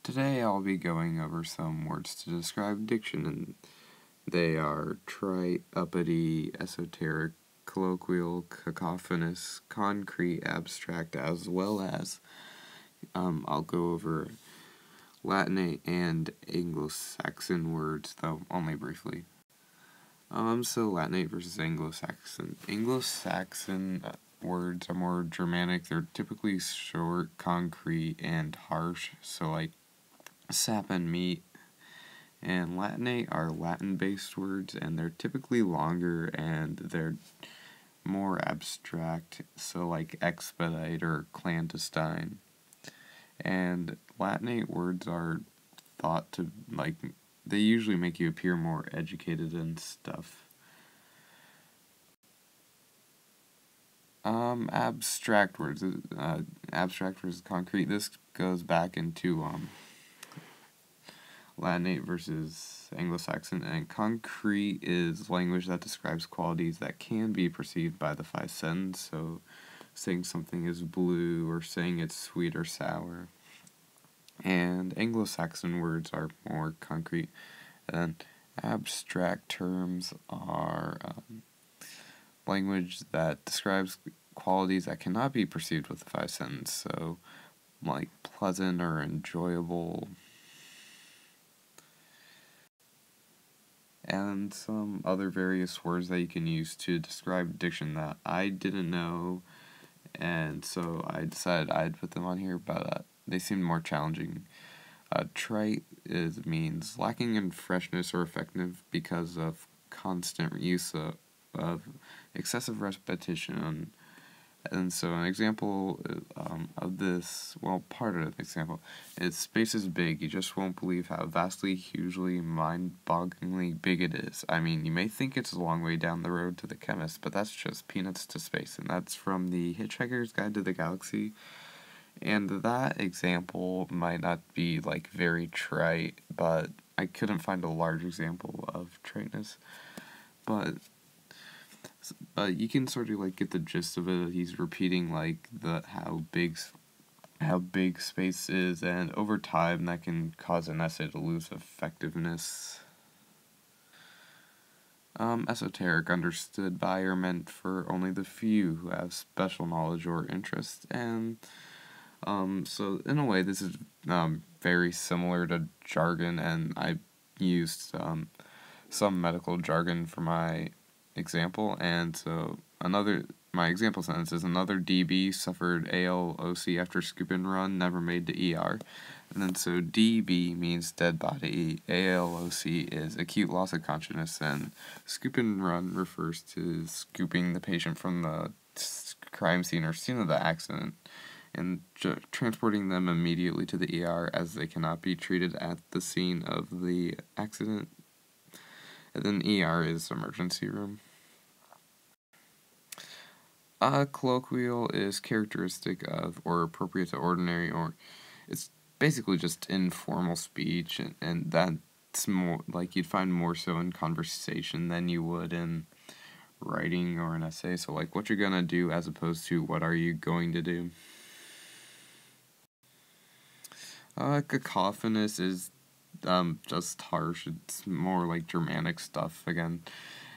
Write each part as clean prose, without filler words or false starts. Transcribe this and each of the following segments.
Today I'll be going over some words to describe diction, and they are trite, uppity, esoteric, colloquial, cacophonous, concrete, abstract, as well as I'll go over Latinate and Anglo-Saxon words, though only briefly. So Latinate versus Anglo-Saxon. Anglo-Saxon words are more Germanic. They're typically short, concrete, and harsh. So like sap and meat. And Latinate are Latin-based words, and they're typically longer and they're more abstract. So like expedite or clandestine. And Latinate words are thought to they usually make you appear more educated and stuff. Abstract words. Abstract versus concrete. This goes back into Latinate versus Anglo-Saxon, and concrete is language that describes qualities that can be perceived by the five senses. So, saying something is blue or saying it's sweet or sour. And Anglo-Saxon words are more concrete, and abstract terms are language that describes qualities that cannot be perceived with the five senses. So, like pleasant or enjoyable. And some other various words that you can use to describe diction that I didn't know, and so I decided I'd put them on here, but they seemed more challenging. Trite means lacking in freshness or effectiveness because of constant use of excessive repetition. And so an example of this, part of the example, is space is big. You just won't believe how vastly, hugely, mind-bogglingly big it is. I mean, you may think it's a long way down the road to the chemist, but that's just peanuts to space. And that's from the Hitchhiker's Guide to the Galaxy. And that example might not be, very trite, but I couldn't find a large example of triteness. But you can sort of get the gist of it. He's repeating how big space is, and over time that can cause an essay to lose effectiveness. Esoteric, understood by or meant for only the few who have special knowledge or interest, and so in a way this is very similar to jargon, and I used some medical jargon for my example, and so my example sentence is another DB suffered ALOC after scoop and run, never made to ER. And then so DB means dead body, ALOC is acute loss of consciousness, and scoop and run refers to scooping the patient from the crime scene or scene of the accident and transporting them immediately to the ER as they cannot be treated at the scene of the accident. And then ER is emergency room. Colloquial is characteristic of or appropriate to ordinary, or it's basically just informal speech, and that's more you'd find more so in conversation than you would in writing or an essay. So what you're gonna do as opposed to what are you going to do. Cacophonous is just harsh. It's more Germanic stuff again.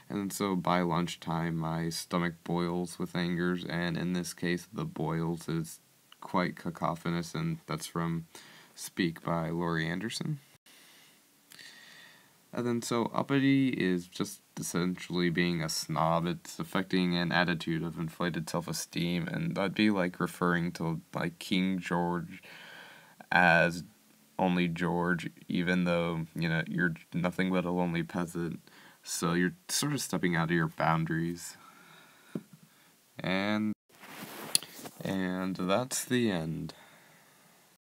And so by lunchtime, my stomach boils with angers, and in this case, the boils is quite cacophonous, and that's from Speak by Laurie Anderson. And then so uppity is just essentially being a snob. It's affecting an attitude of inflated self-esteem, and that'd be referring to King George as only George, even though, you're nothing but a lonely peasant. So you're sort of stepping out of your boundaries. And that's the end.